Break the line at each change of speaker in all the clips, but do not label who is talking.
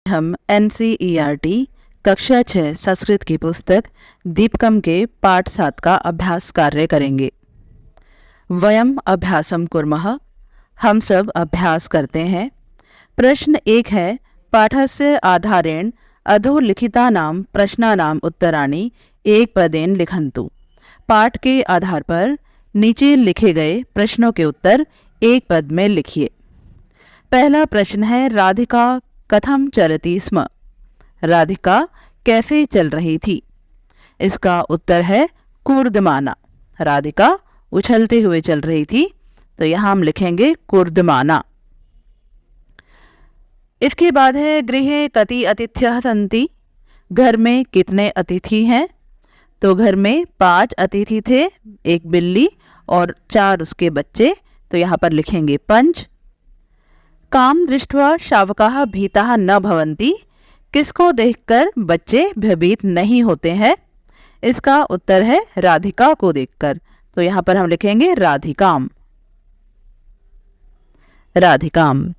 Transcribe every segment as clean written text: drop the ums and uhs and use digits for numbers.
हम NCERT कक्षा 6 संस्कृत की पुस्तक दीपकम के पाठ 7 का अभ्यास कार्य करेंगे। वयम अभ्यासम कुर्मः, हम सब अभ्यास करते हैं। प्रश्न 1 है, पाठस्य आधारेण अधोलिखितानां प्रश्नानां उत्तराणि एकपदेन लिखन्तु। पाठ के आधार पर नीचे लिखे गए प्रश्नों के उत्तर एक पद में लिखिए। पहला प्रश्न है, राधिका कथम चलती स्म। राधिका कैसे चल रही थी? इसका उत्तर है कूर्दमाना। राधिका उछलते हुए चल रही थी, तो यहाँ हम लिखेंगे कूर्दमाना। इसके बाद है, गृहे कति अतिथ्यः सन्ति। घर में कितने अतिथि हैं? तो घर में 5 अतिथि थे, एक बिल्ली और 4 उसके बच्चे, तो यहाँ पर लिखेंगे 5। काम दृष्ट्वा शावकाः भीताः न भवन्ति। किसको देखकर बच्चे भयभीत नहीं होते हैं? इसका उत्तर है राधिका को देखकर, तो यहाँ पर हम लिखेंगे राधिकाम। राधिकाम।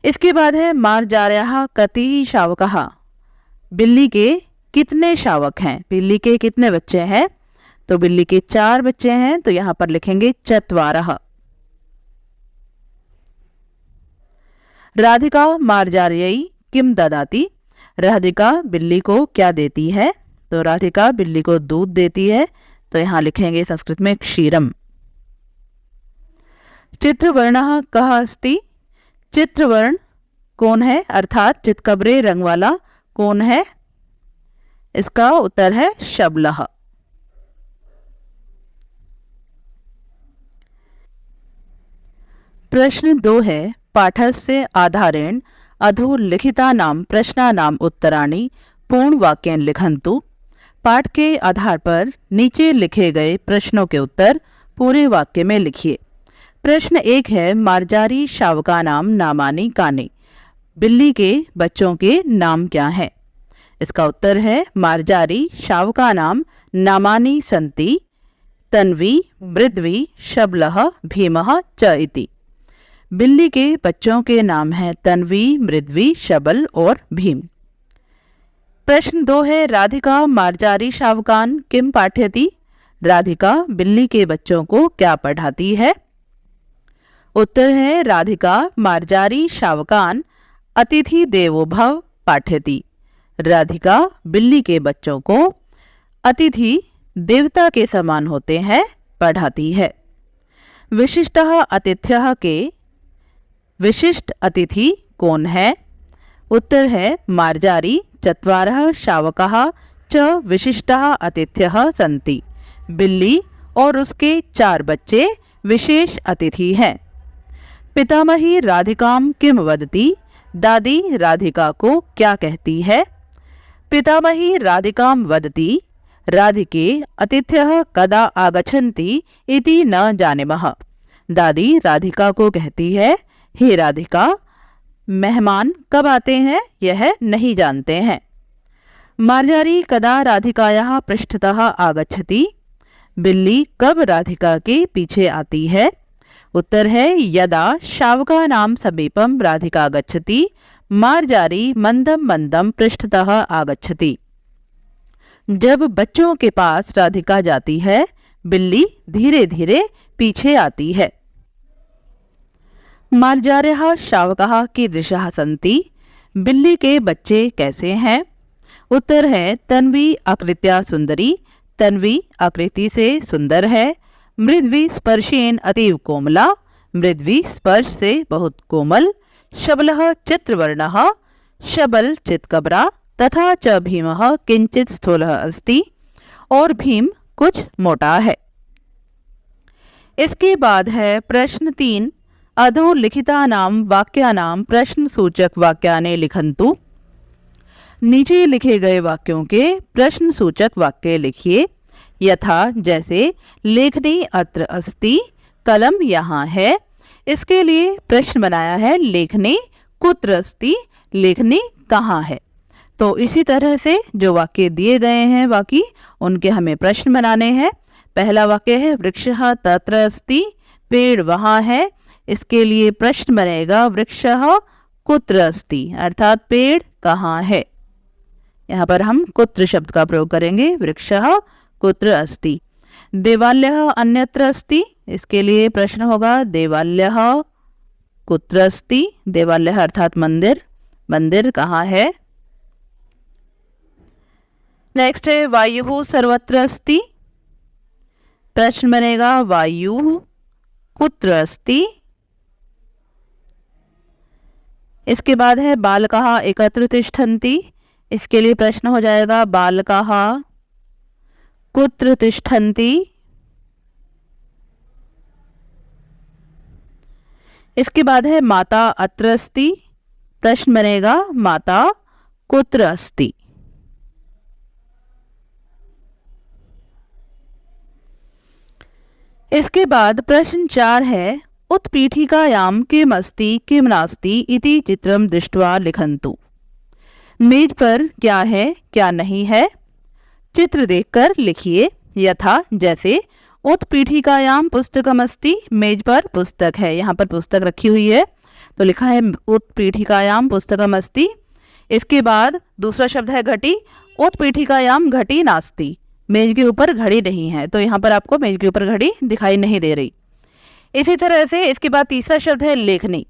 इसके बाद है, मार्जार्याः कति शावकाः। बिल्ली के कितने शावक हैं? बिल्ली के कितने बच्चे हैं? तो बिल्ली के 4 बच्चे हैं, तो यहाँ पर लिखेंगे चत्वारः। राधिका मार्जार्यै किम ददाति। राधिका बिल्ली को क्या देती है? तो राधिका बिल्ली को दूध देती है, तो यहाँ लिखेंगे संस्कृत में क्षीरम। चित्रवर्णः कः अस्ति। चित्रवर्ण कौन है, अर्थात चितकबरे रंग वाला कौन है? इसका उत्तर है शबलः। प्रश्न 2 है, पाठस्य आधारेण अधोलिखितानां प्रश्नानां उत्तराणि पूर्णवाक्येन लिखन्तु। पाठ के आधार पर नीचे लिखे गए प्रश्नों के उत्तर पूरे वाक्य में लिखिए। प्रश्न 1 है, मार्जारी शावकानां नामानि कानि। बिल्ली के बच्चों के नाम क्या हैं? इसका उत्तर है, मार्जारी शावकानां नामानि सन्ति तन्वी, मृद्वी, शबलः, भीमः च इति। बिल्ली के बच्चों के नाम हैं तन्वी, मृद्वी, शबल और भीम। प्रश्न 2 है, राधिका मार्जारी शावकान किम पाठयति। राधिका बिल्ली के बच्चों को क्या पढ़ाती है? उत्तर है, राधिका मार्जारी शावकान अतिथि देवो भव पाठयति। राधिका बिल्ली के बच्चों को अतिथि देवता के समान होते हैं पढ़ाती है। विशिष्टः अतिथ्यः के विशिष्ट अतिथि कौन है? उत्तर है, मार्जारी चत्वारः शावकाः च विशिष्टाः अतिथ्यः सन्ति। बिल्ली और उसके 4 बच्चे विशेष अतिथि हैं। पितामही राधिकाम किम वदति। दादी राधिका को क्या कहती है? पितामही राधिकाम वदति राधिके अतिथ्यः कदा आगच्छन्ति इति न जानीमः। दादी राधिका को कहती है, हे राधिका, मेहमान कब आते हैं यह नहीं जानते हैं। मार्जारी कदा राधिकायाः पृष्ठतः आगच्छति। बिल्ली कब राधिका के पीछे आती है? उत्तर है, यदा शावकानां समीपम राधिका गच्छति मार्जारी मंदम मंदम पृष्ठतः आगच्छति। जब बच्चों के पास राधिका जाती है, बिल्ली धीरे धीरे पीछे आती है। मार्जार्याः शावकाः कीदृशाः सन्ति। बिल्ली के बच्चे कैसे हैं? उत्तर है, तन्वी आकृत्या सुंदरी। तन्वी आकृति से सुंदर है। मृद्वी स्पर्शेन अतीव कोमला। मृद्वी स्पर्श से बहुत कोमल। शबलः चित्रवर्णः। शबल चितकबरा। तथा च भीमः किंचित स्थूलः अस्ति। और भीम कुछ मोटा है। इसके बाद है प्रश्न 3, अधोलिखितानां वाक्यानां प्रश्नसूचक वाक्यानि लिखन्तु। नीचे लिखे गए वाक्यों के प्रश्नसूचक वाक्य लिखिए। यथा, जैसे, लेखनी अत्र अस्ति। कलम यहाँ है। इसके लिए प्रश्न बनाया है, लेखनी कुत्र अस्ति। लेखनी कहाँ है? तो इसी तरह से जो वाक्य दिए गए हैं वाक्य, उनके हमें प्रश्न बनाने हैं। पहला वाक्य है, वृक्षः तत्र अस्ति। पेड़ वहाँ है। इसके लिए प्रश्न बनेगा, वृक्षः कुत्र अस्ति, अर्थात पेड़ कहाँ है। यहाँ पर हम कुत्र शब्द का प्रयोग करेंगे। वृक्षः कुत्र अस्ति। देवालयः अन्यत्र अस्ति, इसके लिए प्रश्न होगा देवालयः कुत्र अस्ति। देवालयः अर्थात मंदिर, मंदिर कहाँ है। नेक्स्ट है वायुः सर्वत्र अस्ति। प्रश्न बनेगा वायुः कुत्र अस्ति। इसके बाद है बालकाः एकत्र तिष्ठन्ति, इसके लिए प्रश्न हो जाएगा बालकाः कुत्र तिष्ठन्ति। इसके बाद है माता अत्र अस्ति। प्रश्न बनेगा माता कुत्र अस्ति। इसके बाद प्रश्न 4 है उत्पीठिकायां किम अस्ति किम नास्ति इति चित्रम दृष्ट्वा लिखन्तु। मेज पर क्या है क्या नहीं है, चित्र देखकर लिखिए। यथा जैसे उत्पीठिकायां पुस्तकम अस्ति, मेज पर पुस्तक है, यहाँ पर पुस्तक रखी हुई है तो लिखा है उत्पीठिकायां पुस्तकम अस्ति। इसके बाद दूसरा शब्द है घटी। उत्पीठिकायां घटी नास्ति, मेज के ऊपर घड़ी नहीं है, तो यहाँ पर आपको मेज के ऊपर घड़ी दिखाई नहीं दे रही। इसी तरह से इसके बाद तीसरा शब्द है लेखनी।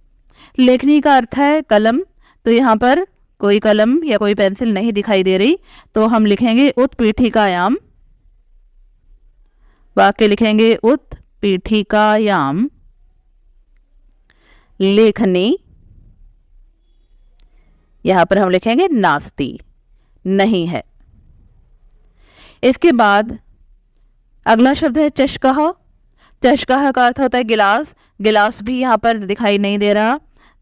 लेखनी का अर्थ है कलम, तो यहाँ पर कोई कलम या कोई पेंसिल नहीं दिखाई दे रही, तो हम लिखेंगे उत्पीठिकायाम। वाक्य लिखेंगे उत्पीठिकायाम लेखनी। यहां पर हम लिखेंगे नास्ति, नहीं है। इसके बाद अगला शब्द है चषकः। चषकः का अर्थ होता है गिलास, गिलास भी यहाँ पर दिखाई नहीं दे रहा,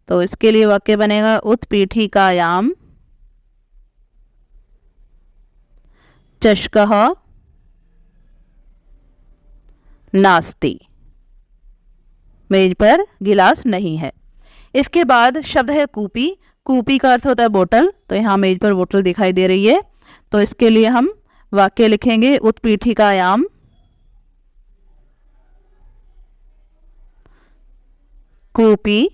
तो इसके लिए वाक्य बनेगा उत्पीठिकायाम चषकः नास्ति, मेज पर गिलास नहीं है। इसके बाद शब्द है कूपी। कूपी का अर्थ होता है बोतल, तो यहाँ मेज पर बोतल दिखाई दे रही है, तो इसके लिए हम वाक्य लिखेंगे उत्पीठिकायाम कूपी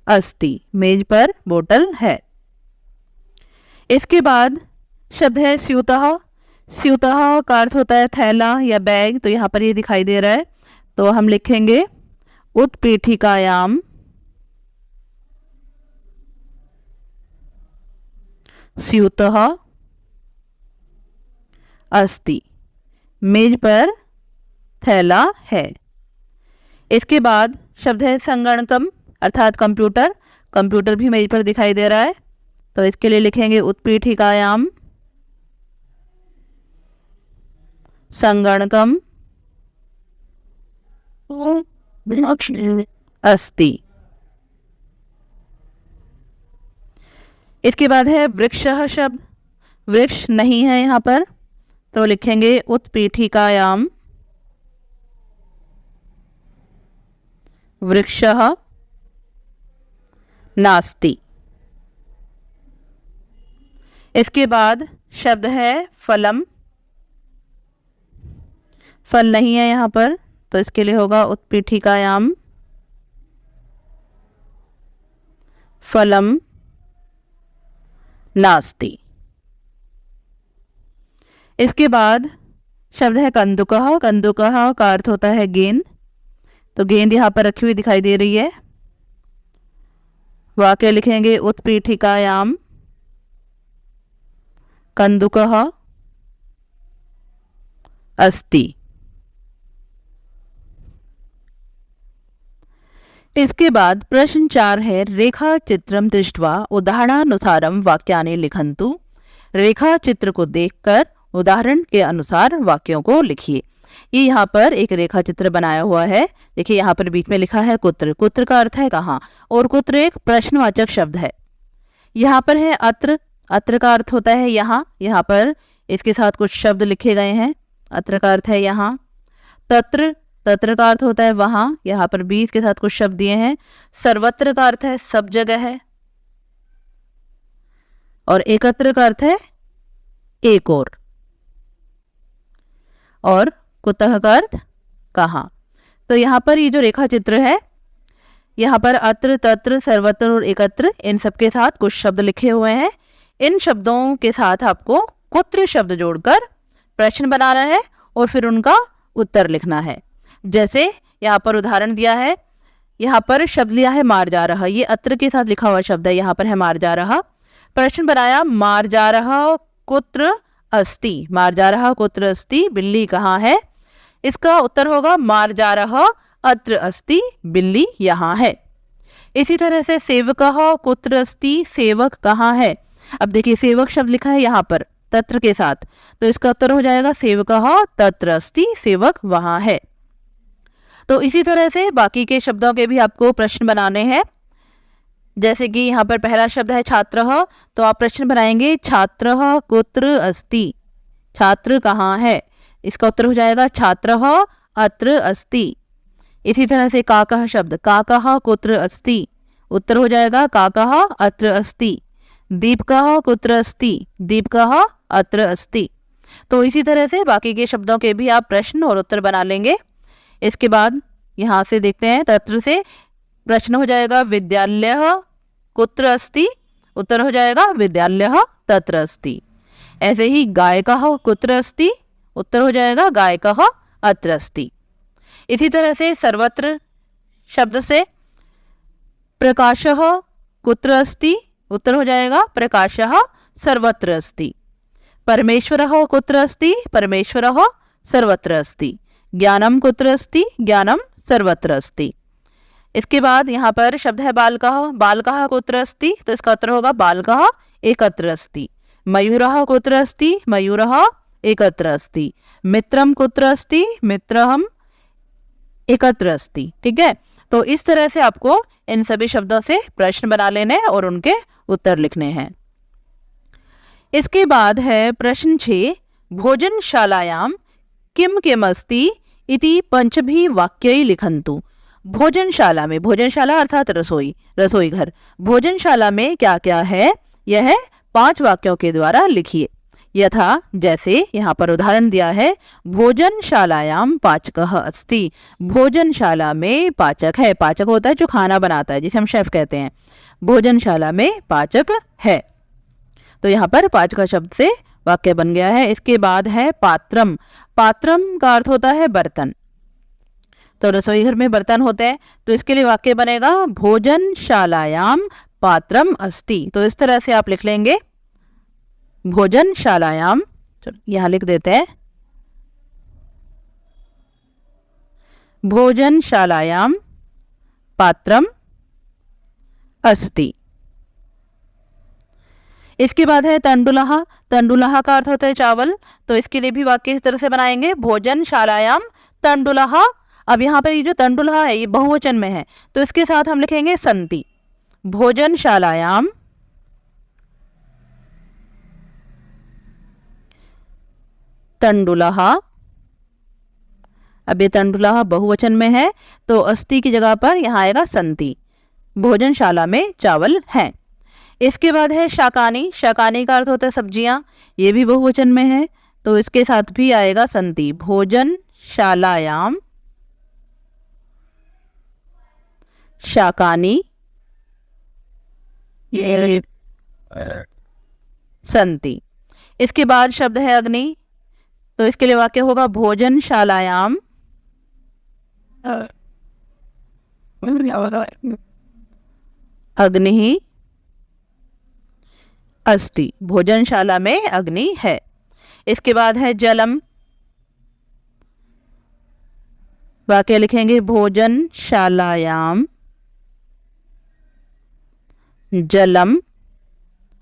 अस्ति, मेज पर बोतल है। इसके बाद शब्द है स्यूतः। स्यूतः का अर्थ होता है थैला या बैग, तो यहाँ पर ये दिखाई दे रहा है, तो हम लिखेंगे उत्पीठिकायाम स्यूतः अस्ति, मेज पर थैला है। इसके बाद शब्द है संगणकम अर्थात कंप्यूटर। कंप्यूटर भी मेज पर दिखाई दे रहा है, तो इसके लिए लिखेंगे उत्पीठिकायाम संगणकम अस्ति। इसके बाद है वृक्षः शब्द। वृक्ष नहीं है यहाँ पर, तो लिखेंगे उत्पीठिकायाम वृक्षः नास्ति। इसके बाद शब्द है फलम। फल नहीं है यहाँ पर, तो इसके लिए होगा उत्पीठिकायाम फलम नास्ति। इसके बाद शब्द है कंदुकः। कंदुकः का अर्थ होता है गेंद, तो गेंद यहाँ पर रखी हुई दिखाई दे रही है। वाक्य लिखेंगे उत्पीठिकायाम कंदुकः अस्ति। इसके बाद प्रश्न 4 है रेखा चित्रम दृष्ट्वा उदाहरणानुसारम वाक्यानि लिखन्तु। रेखा चित्र को देखकर उदाहरण के अनुसार वाक्यों को लिखिए। ये यहाँ पर एक रेखा चित्र बनाया हुआ है। देखिए यहाँ पर बीच में लिखा है कुत्र। कुत्र का अर्थ है कहाँ, और कुत्र एक प्रश्नवाचक शब्द है। यहाँ पर है अत्र। अत्र का अर्थ होता है यहाँ। यहाँ पर इसके साथ कुछ शब्द लिखे गए हैं। अत्र का अर्थ है यहाँ। तत्र। तत्र का अर्थ होता है वहाँ। यहाँ पर बीच के साथ कुछ शब्द दिए हैं। सर्वत्र का अर्थ है सब जगह है, और एकत्र का अर्थ है एक और कुतः का अर्थ कहाँ। तो यहाँ पर ये जो रेखा चित्र है, यहाँ पर अत्र, तत्र, सर्वत्र और एकत्र इन सबके साथ कुछ शब्द लिखे हुए हैं। इन शब्दों के साथ आपको कुत्र शब्द जोड़कर प्रश्न बनाना है और फिर उनका उत्तर लिखना है। जैसे यहाँ पर उदाहरण दिया है, यहाँ पर शब्द लिया है मार जा रहा, ये अत्र के साथ लिखा हुआ शब्द है, यहाँ पर है मार जा रहा। प्रश्न बनाया, मार जा रहा कुत्र अस्ति, मार जा रहा कुत्र अस्ति, बिल्ली कहाँ है? इसका उत्तर होगा मार जा रहा अत्र अस्ति, बिल्ली यहाँ है। इसी तरह से सेवकः कुत्र अस्ति, सेवक कहाँ है? अब देखिए सेवक शब्द लिखा है यहाँ पर तत्र के साथ, तो इसका उत्तर हो जाएगा सेवकः तत्र अस्ति, सेवक वहां है। तो इसी तरह से बाकी के शब्दों के भी आपको प्रश्न बनाने हैं। जैसे कि यहाँ पर पहला शब्द है छात्रः, तो आप प्रश्न बनाएंगे छात्रः कुत्र अस्ति, छात्र कहाँ है? इसका उत्तर हो जाएगा छात्रः अत्र अस्ति। इसी तरह से काकः शब्द, काकः कुत्र अस्ति, उत्तर हो जाएगा काकः अत्र अस्ति। दीपकः कुत्र अस्ति, दीपकः अत्र अस्ति। तो इसी तरह से बाकी के शब्दों के भी आप प्रश्न और उत्तर बना लेंगे। इसके बाद यहाँ से देखते हैं, तत्र से प्रश्न हो जाएगा विद्यालयः कुत्र अस्ति, उत्तर हो जाएगा विद्यालयः तत्र अस्ति। ऐसे ही गायकः कुत्र अस्ति, उत्तर हो जाएगा गायकः अत्र अस्ति। इसी तरह से सर्वत्र शब्द से प्रकाशः कुत्र अस्ति, उत्तर हो जाएगा प्रकाशः सर्वत्र अस्ति। परमेश्वरः कुत्र अस्ति, परमेश्वरः सर्वत्र अस्ति। ज्ञानम कुत्र अस्ति, ज्ञानम सर्वत्र अस्ति। इसके बाद यहाँ पर शब्द है बालकः, बालकः कुत्र अस्ति, तो इसका उत्तर होगा बालकः एकत्र अस्ति। मयूरः कुत्र अस्ति, मयूरः एकत्र अस्ति। मित्रम कुत्र अस्ति, मित्रहम एकत्र अस्ति। ठीक है, तो इस तरह से आपको इन सभी शब्दों से प्रश्न बना लेने और उनके उत्तर लिखने हैं। इसके बाद है प्रश्न 6, भोजनशालायां किम किम अस्ति इति पंचभी वाक्यै लिखन्तु। भोजनशाला में, भोजनशाला अर्थात रसोई, रसोई घर, भोजनशाला में क्या क्या है, यह 5 वाक्यों के द्वारा लिखिए। यथा, जैसे यहाँ पर उदाहरण दिया है, भोजनशालायां पाचकः अस्ति, भोजनशाला में पाचक है। पाचक होता है जो खाना बनाता है, जिसे हम शेफ कहते हैं। भोजनशाला में पाचक है, तो यहाँ पर पाचक शब्द से वाक्य बन गया है। इसके बाद है पात्रम, पात्रम का अर्थ होता है बर्तन, तो रसोई घर में बर्तन होते हैं, तो इसके लिए वाक्य बनेगा भोजनशालायां पात्रम अस्ति। तो इस तरह से आप लिख लेंगे भोजनशालायां, यहां लिख देते हैं भोजनशालायां पात्रम अस्ति। इसके बाद है तंडुलः, तंडुलः का अर्थ होता है चावल, तो इसके लिए भी वाक्य इस तरह से बनाएंगे भोजनशालायां तंडुलः। अब यहाँ पर ये जो तंडुलः है ये बहुवचन में है, तो इसके साथ हम लिखेंगे संति। भोजनशालायां तंडुलः। अब ये तंडुलः बहुवचन में है, तो अस्ति की जगह पर यहाँ आएगा संति। भोजनशाला में चावल हैं। इसके बाद है शाकानी, शाकानी का अर्थ होता है सब्जियां, ये भी बहुवचन में है, तो इसके साथ भी आएगा संति। भोजनशालायां शाकानी संति। इसके बाद शब्द है अग्नि, तो इसके लिए वाक्य होगा भोजनशालायां अग्नि अस्ति, भोजनशाला में अग्नि है। इसके बाद है जलम, वाक्य लिखेंगे भोजनशालायां जलम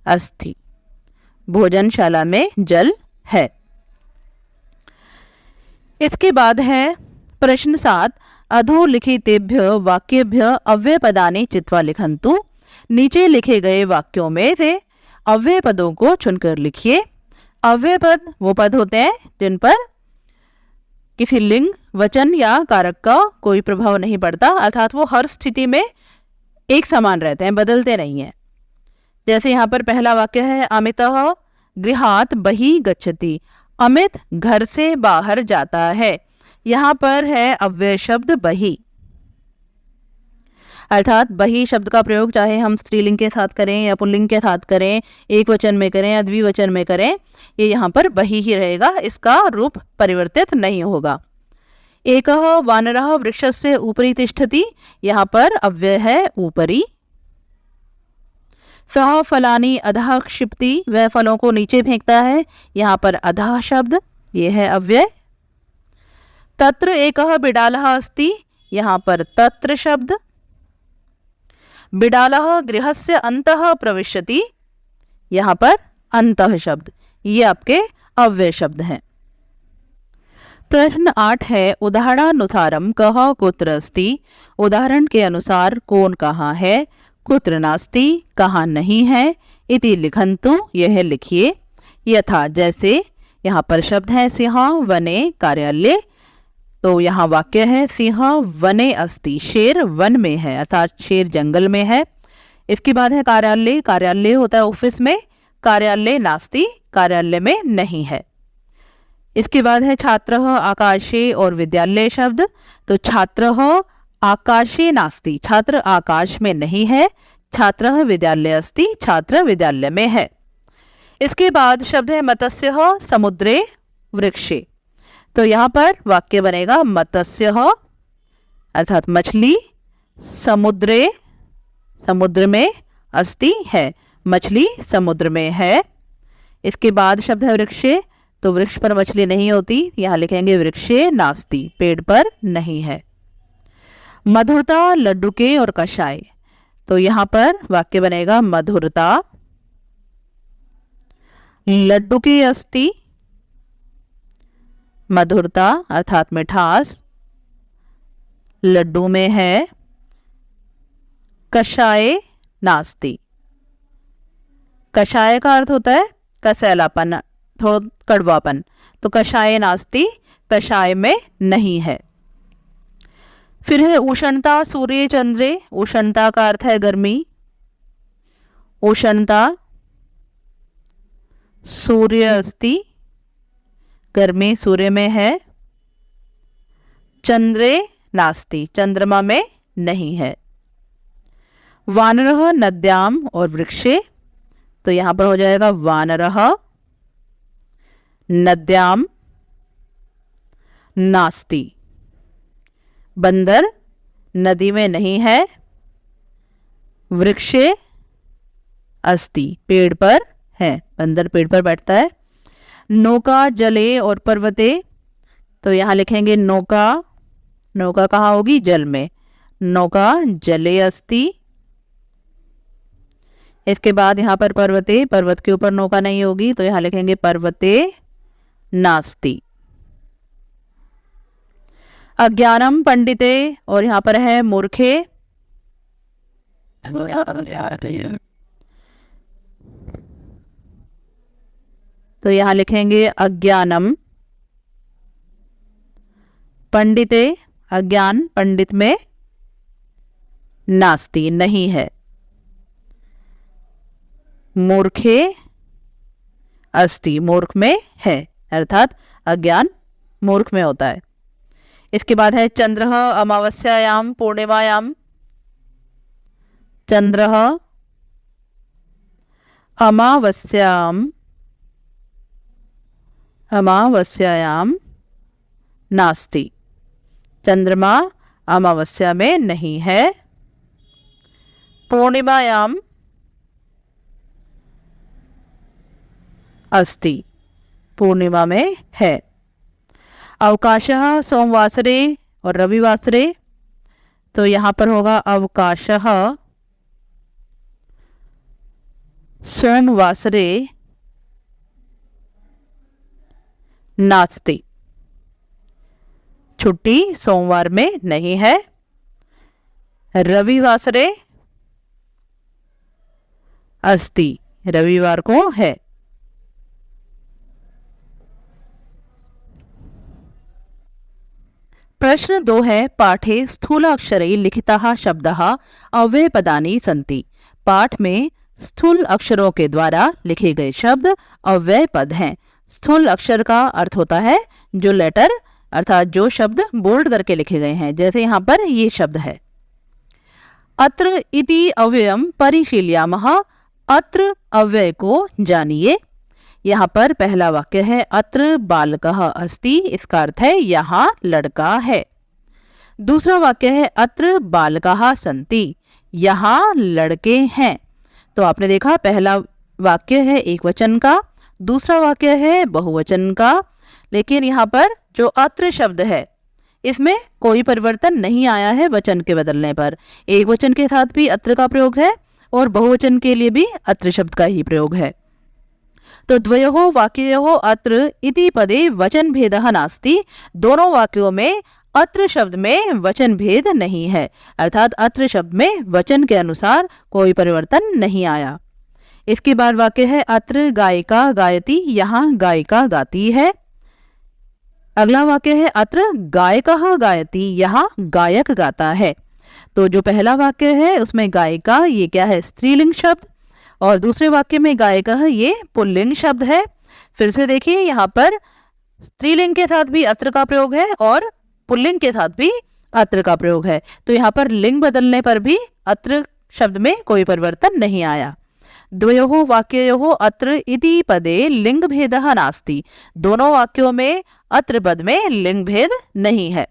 अस्ति, भोजनशाला में जल है। इसके बाद है प्रश्न 7, अधोलिखितेभ्य वाक्येभ्य अव्ययपदानि चित्वा लिखन्तु। नीचे लिखे गए वाक्यों में से अव्यय पदों को चुनकर लिखिए। अव्यय पद वो पद होते हैं जिन पर किसी लिंग, वचन या कारक का कोई प्रभाव नहीं पड़ता, अर्थात वो हर स्थिति में एक समान रहते हैं, बदलते नहीं हैं। जैसे यहाँ पर पहला वाक्य है अमितः गृहात् बहिः गच्छति, अमित घर से बाहर जाता है। यहाँ पर है अव्यय शब्द बहिः। अर्थात बही शब्द का प्रयोग चाहे हम स्त्रीलिंग के साथ करें या पुल्लिंग के साथ करें, एक वचन में करें या द्विवचन में करें, ये यहाँ पर बही ही रहेगा, इसका रूप परिवर्तित नहीं होगा। एकः वानरः वृक्षस्य उपरि तिष्ठति, यहाँ पर अव्यय है ऊपरी। सह फलानि अधः क्षिप्ति, वह फलों को नीचे फेंकता है, यहाँ पर अधः शब्द, ये है अव्यय। तत्र एकः बिडालः अस्ति, यहाँ पर तत्र शब्द। बिडालः गृहस्य अन्तः प्रविशति, यहाँ पर अन्तः शब्द, ये आपके अव्यय शब्द हैं। प्रश्न 8 है उदाहरणानुसारम कः कुत्र अस्ति, उदाहरण के अनुसार कौन कहाँ है, कुत्र नास्ति कहाँ नहीं है, इति लिखन्तु, यह लिखिए। यथा जैसे यहाँ पर शब्द है सिंह वने कार्यालय, तो यहाँ वाक्य है सिंह वने अस्ति, शेर वन में है अर्थात शेर जंगल में है। इसके बाद है कार्यालय, कार्यालय होता है ऑफिस में, कार्यालय नास्ति कार्यालय में नहीं है। इसके बाद है छात्रः आकाशे और विद्यालय शब्द, तो छात्रः आकाशे नास्ति, छात्र आकाश में नहीं है, छात्रः विद्यालय अस्ति, छात्र विद्यालय में है। इसके बाद शब्द है मत्स्यः समुद्रे वृक्षे, तो यहाँ पर वाक्य बनेगा मत्स्यः अर्थात मछली, समुद्रे समुद्र में, अस्ति है मछली समुद्र में है। इसके बाद शब्द है वृक्षे, तो वृक्ष पर मछली नहीं होती, यहाँ लिखेंगे वृक्षे नास्ति, पेड़ पर नहीं है। मधुरता लड्डू के और कषाय, तो यहाँ पर वाक्य बनेगा मधुरता लड्डू के अस्ति, मधुरता अर्थात मिठास लड्डू में है, कषाय नास्ति, कषाय का अर्थ होता है कसैलापन, थोड़ा कड़वापन, तो कषाय नास्ति कषाय में नहीं है। फिर है उष्णता सूर्य चंद्रे, उष्णता का अर्थ है गर्मी, उष्णता सूर्य अस्ति, गर्मी सूर्य में है, चंद्रे नास्ति चंद्रमा में नहीं है। वानरः नद्याम और वृक्षे, तो यहां पर हो जाएगा वानरः नद्याम नास्ति, बंदर नदी में नहीं है, वृक्षे अस्ति पेड़ पर है, बंदर पेड़ पर बैठता है। नौका जले और पर्वते, तो यहाँ लिखेंगे नौका, नौका कहाँ होगी जल में, नौका जले अस्ति। इसके बाद यहाँ पर पर्वते, पर्वत के ऊपर नौका नहीं होगी, तो यहाँ लिखेंगे पर्वते नास्ति। अज्ञानम पंडिते, और यहाँ पर है मूर्खे, तो यहाँ लिखेंगे अज्ञानम पंडिते, अज्ञान पंडित में नास्ति नहीं है। मूर्खे अस्ति मूर्ख में है, अर्थात अज्ञान मूर्ख में होता है। इसके बाद है चंद्रः अमावस्यायाम पूर्णिमायाम, चंद्रः अमावस्याम अमावस्यायाम नास्ति, चंद्रमा अमावस्या में नहीं है। पूर्णिमायाम अस्ति, पूर्णिमा में है। अवकाशः सोमवासरे और रविवासरे, तो यहाँ पर होगा अवकाशः सोमवासरे नास्ति, छुट्टी सोमवार में नहीं है। रविवासरे अस्ति, रविवार को है। प्रश्न 2 है पाठे स्थूलाक्षरै लिखिताः शब्दाः अव्ययपदानि सन्ति, पाठ में स्थूल अक्षरों के द्वारा लिखे गए शब्द अव्यय पद हैं। स्थूल अक्षर का अर्थ होता है जो लेटर अर्थात जो शब्द बोल्ड करके लिखे गए हैं, जैसे यहाँ पर ये शब्द है। अत्र इति अव्ययम परिशीलयामः। अत्र अव्यय को जानिए। यहाँ पर पहला वाक्य है अत्र बालकः अस्ति, इसका अर्थ है यहाँ लड़का है। दूसरा वाक्य है अत्र बालकाः सन्ति, यहाँ लड़के हैं। तो आपने देखा पहला वाक्य है एक वचन का, दूसरा वाक्य है बहुवचन का, लेकिन यहाँ पर जो अत्र शब्द है इसमें कोई परिवर्तन नहीं आया है वचन के बदलने पर। एक वचन के साथ भी अत्र का प्रयोग है और बहुवचन के लिए भी अत्र शब्द का ही प्रयोग है। तो द्वयोः वाक्ययोः अत्र इति पदे वचन भेदः नास्ति। दोनों वाक्यों में अत्र शब्द में वचन भेद नहीं है, अर्थात अत्र शब्द में वचन के अनुसार कोई परिवर्तन नहीं आया। इसके बाद वाक्य है अत्र गायिका गायति, यहाँ गायिका गाती है। अगला वाक्य है अत्र गायकः गायति, यहाँ गायक गाता है। तो जो पहला वाक्य है उसमें गायिका ये क्या है स्त्रीलिंग शब्द, और दूसरे वाक्य में गायकः ये पुल्लिंग शब्द है। फिर से देखिए यहाँ पर स्त्रीलिंग के साथ भी अत्र का प्रयोग है और पुल्लिंग के साथ भी अत्र का प्रयोग है। तो यहाँ पर लिंग बदलने पर भी अत्र शब्द में कोई परिवर्तन नहीं आया। द्वयोः वाक्ययोः अत्र इति पदे लिंग भेदः नास्ति। दोनों वाक्यों में अत्र पद में लिंग भेद नहीं है।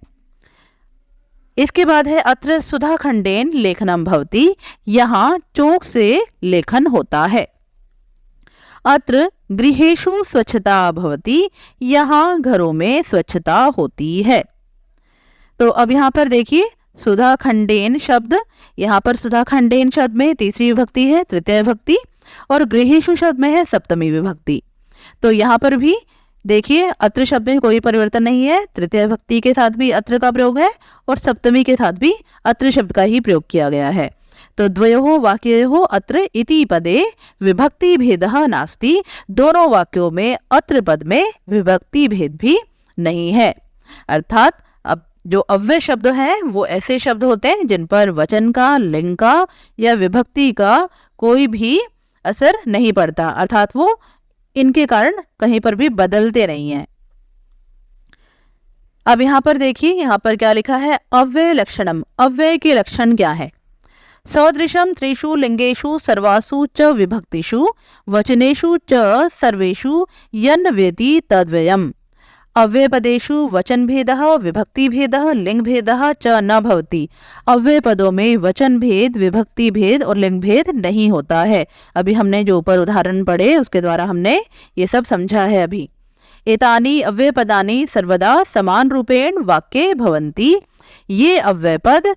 इसके बाद है अत्र सुधाखंडेन लेखनम भवति, यहाँ चौक से लेखन होता है। अत्र गृहेषु स्वच्छता भवति, यहाँ घरों में स्वच्छता होती है। तो अब यहाँ पर देखिए सुधाखंडेन शब्द, यहाँ पर सुधाखंडेन शब्द में तीसरी विभक्ति है तृतीय विभक्ति, और गृहेषु शब्द में है सप्तमी विभक्ति। तो यहाँ पर भी देखिए अत्र शब्द में कोई परिवर्तन नहीं है, तृतीय विभक्ति के साथ भी अत्र का प्रयोग है और सप्तमी के साथ भी अत्र शब्द का ही प्रयोग किया गया है। तो द्वयोः वाक्ययोः अत्र इति पदे विभक्ति भेदः नास्ति। दोनों वाक्यों में अत्र पद में विभक्ति भेद भी नहीं है, अर्थात अब जो अव्यय शब्द हैं वो ऐसे शब्द होते हैं जिन पर वचन का, लिंग का या विभक्ति का कोई भी असर नहीं पड़ता, अर्थात वो इनके कारण कहीं पर भी बदलते नहीं हैं। अब यहाँ पर देखिए यहाँ पर क्या लिखा है अव्यय लक्षणम। अव्यय के लक्षण क्या है? सदृशम त्रिषु लिंगेषु सर्वासु च विभक्तिषु वचनेषु च सर्वेषु यन्वेति तद्वयम्। अव्यय पदेषु वचन भेदः विभक्ति भेदः लिंग भेदः च न भवति। अव्यय पदों में वचन भेद, विभक्ति भेद और लिंग भेद नहीं होता है। अभी हमने जो ऊपर उदाहरण पढ़े उसके द्वारा हमने ये सब समझा है। अभी एतानि अव्यय पदानि सर्वदा समान रूपेण वाक्ये भवन्ति। ये अव्यय पद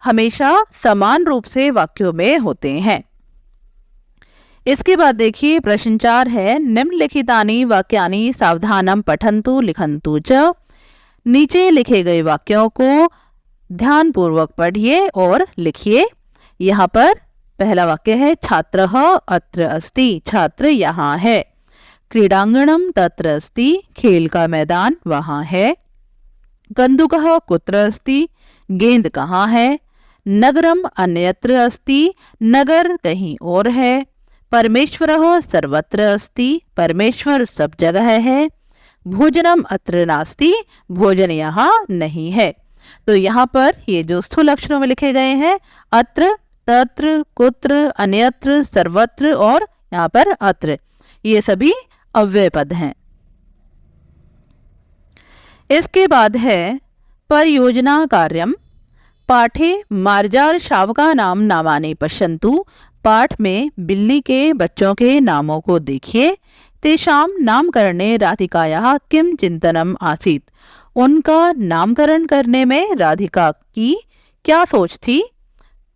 हमेशा समान रूप से वाक्यों में होते हैं। इसके बाद देखिए प्रश्न 4 है निम्नलिखितानि वाक्यानि सावधानम पठन्तु लिखन्तु च। नीचे लिखे गए वाक्यों को ध्यानपूर्वक पढ़िए और लिखिए। यहाँ पर पहला वाक्य है छात्रः अत्र अस्ति, छात्र यहाँ है। क्रीडांगणम तत्र अस्ति, खेल का मैदान वहाँ है। कन्दुकः कुत्र अस्ति, गेंद कहाँ है। नगरम अन्यत्र अस्ति, नगर कहीं और है। परमेश्वरः सर्वत्र अस्ति, परमेश्वर सब जगह है। भोजनम अत्र नास्ति, भोजन यहाँ नहीं है। तो यहाँ पर ये जो स्थूल अक्षरों में लिखे गए हैं अत्र, तत्र, कुत्र, अन्यत्र, सर्वत्र और यहाँ पर अत्र, ये सभी अव्यय पद हैं। इसके बाद है परियोजना कार्यम। पाठे मार्जार शावकानां नामानि पश्यन्तु। पाठ में बिल्ली के बच्चों के नामों को देखिए। तेषां नामकरणे राधिकायाः किं चिंतनम आसीत्। उनका नामकरण करने में राधिका की क्या सोच थी।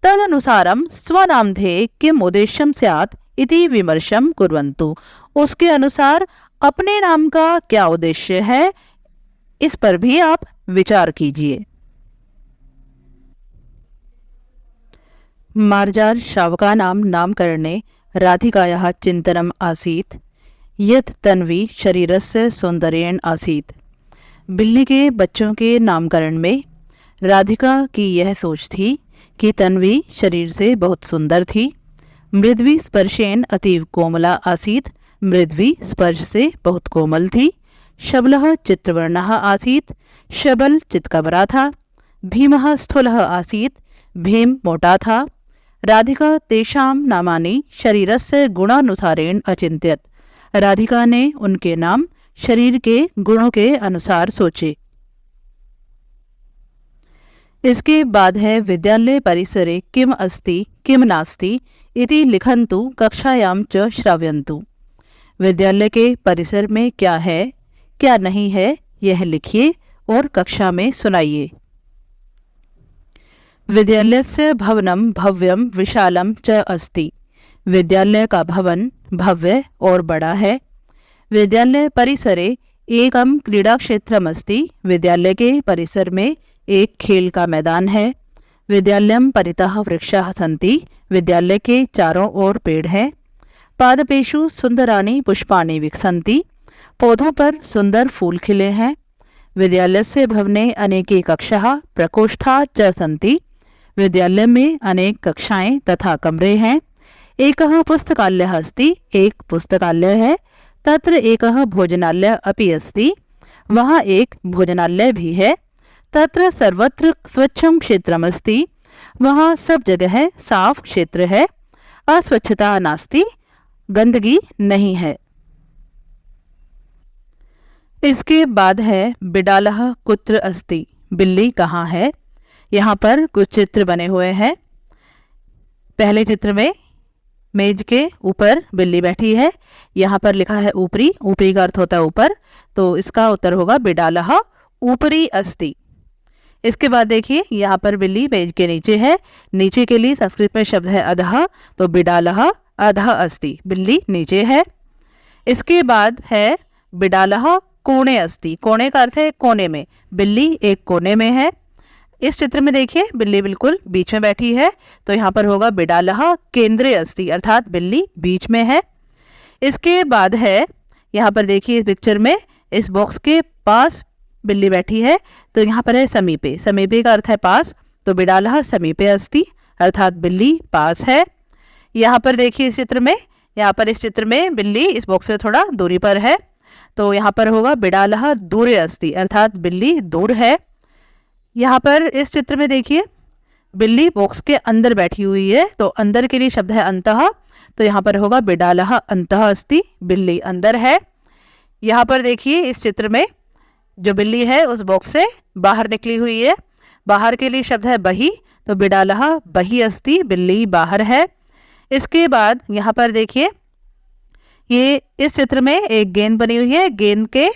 तदनुसारम स्वनामधेय किम उद्देश्यम स्यात् इति विमर्शम कुर्वन्तु। उसके अनुसार अपने नाम का क्या उद्देश्य है, इस पर भी आप विचार कीजिए। मार्जार शावकानां नामकरणे राधिकायाः चिन्तनम् आसीत् यत् तन्वी शरीरस्य सौन्दर्येण आसीत्। बिल्ली के बच्चों के नामकरण में राधिका की यह सोच थी कि तन्वी शरीर से बहुत सुंदर थी। मृद्वी स्पर्शेन अतीव कोमला आसीत्, मृद्वी स्पर्श से बहुत कोमल थी। शबलः चित्रवर्णः आसीत्, शबल चितकबरा था। भीमः स्थूलः आसीत्, भीम मोटा था। राधिका तेषां नामानि शरीरस्य गुणानुसारेण अचिंत्यत। राधिका ने उनके नाम शरीर के गुणों के अनुसार सोचे। इसके बाद है विद्यालय परिसरे किम अस्ति किम नास्ति इति लिखन्तु कक्षायां च श्रावयन्तु। विद्यालय के परिसर में क्या है क्या नहीं है यह लिखिए और कक्षा में सुनाइए। विद्यालयस्य भवनं भव्यं विशालं च अस्ति। विद्यालय का भवन भव्य और बड़ा है। विद्यालय परिसरे एकं क्रीडाक्षेत्रम् अस्ति। विद्यालय के परिसर में एक खेल का मैदान है। विद्यालयं परितः वृक्षाः सन्ति। विद्यालय के चारों ओर पेड़ हैं। पादपेषु सुंदराणि पुष्पाणि विकसन्ति। पौधों पर सुंदर फूल खिले हैं। विद्यालयस्य भवने अनेके कक्षाः प्रकोष्ठाः च सन्ति। विद्यालय में अनेक कक्षाएं तथा कमरे हैं। एकः पुस्तकालयः अस्ति। एक पुस्तकालय है। तत्र एकः भोजनालय अपि अस्ति। वहाँ एक भोजनालय भी है। तत्र सर्वत्र स्वच्छं क्षेत्रमस्ति। वहाँ सब जगह साफ क्षेत्र है। अस्वच्छता नास्ति। गंदगी नहीं है। इसके बाद है बिडालः कुत्र अस्ति। बिल्ली कहाँ है। यहाँ पर कुछ चित्र बने हुए हैं। पहले चित्र में मेज के ऊपर बिल्ली बैठी है। यहाँ पर लिखा है ऊपरी। ऊपरी का अर्थ होता है ऊपर, तो इसका उत्तर होगा बिडालः ऊपरी अस्ति। इसके बाद देखिए यहाँ पर बिल्ली मेज के नीचे है। नीचे के लिए संस्कृत में शब्द है अधः, तो बिडालः अधः अस्ति। बिल्ली नीचे है। इसके बाद है बिडालः कोणे अस्ति। कोणे का अर्थ है कोने में। बिल्ली एक कोने में है। इस चित्र में देखिए बिल्ली बिल्कुल बीच में बैठी है, तो यहाँ पर होगा बिडालः केंद्रे अस्ति, अर्थात बिल्ली बीच में है। इसके बाद है यहाँ पर देखिए इस पिक्चर में इस बॉक्स के पास बिल्ली बैठी है, तो यहाँ पर है समीपे। समीपे का अर्थ है पास, तो बिडालः समीपे अस्ति, अर्थात बिल्ली पास है। यहाँ पर देखिए इस चित्र में बिल्ली इस बॉक्स से थोड़ा दूरी पर है, तो यहाँ पर होगा बिडालः दूरे अस्ति, अर्थात बिल्ली दूर है। यहाँ पर इस चित्र में देखिए बिल्ली बॉक्स के अंदर बैठी हुई है, तो अंदर के लिए शब्द है अंतः, तो यहाँ पर होगा बिडालः अंतः अस्ति। बिल्ली अंदर है। यहाँ पर देखिए इस चित्र में जो बिल्ली है उस बॉक्स से बाहर निकली हुई है। बाहर के लिए शब्द है बही, तो बिडालः बही अस्ति। बिल्ली बाहर है। इसके बाद यहाँ पर देखिए ये इस चित्र में एक गेंद बनी हुई है। गेंद के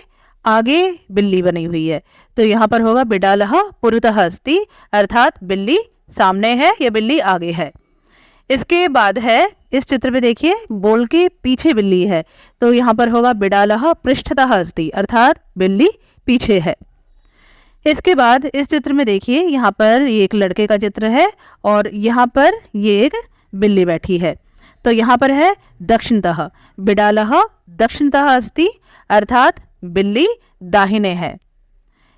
आगे बिल्ली बनी हुई है, तो यहाँ पर होगा बिडालः पुरतः अस्ति, अर्थात बिल्ली सामने है या बिल्ली आगे है। इसके बाद है इस चित्र में देखिए बॉल के पीछे बिल्ली है, तो यहाँ पर होगा बिडालः पृष्ठतः अस्ति, अर्थात बिल्ली पीछे है। इसके बाद इस चित्र में देखिए यहाँ पर ये एक लड़के का चित्र है और यहाँ पर ये एक बिल्ली बैठी है, तो यहाँ पर है दक्षिणतः। बिडालः दक्षिणतः अस्ति, अर्थात बिल्ली दाहिने है।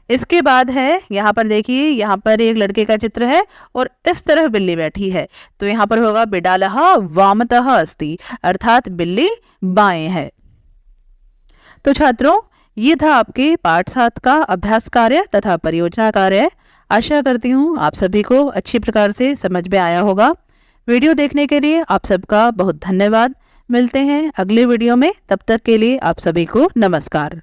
इसके बाद है यहाँ पर देखिए यहाँ पर एक लड़के का चित्र है और इस तरफ बिल्ली बैठी है, तो यहाँ पर होगा बिडालः वामतः अस्ति, अर्थात बिल्ली बाएं है। तो छात्रों ये था आपके पाठ 7 का अभ्यास कार्य तथा परियोजना कार्य। आशा करती हूँ आप सभी को अच्छी प्रकार से समझ में आया होगा। वीडियो देखने के लिए आप सबका बहुत धन्यवाद। मिलते हैं अगले वीडियो में, तब तक के लिए आप सभी को नमस्कार।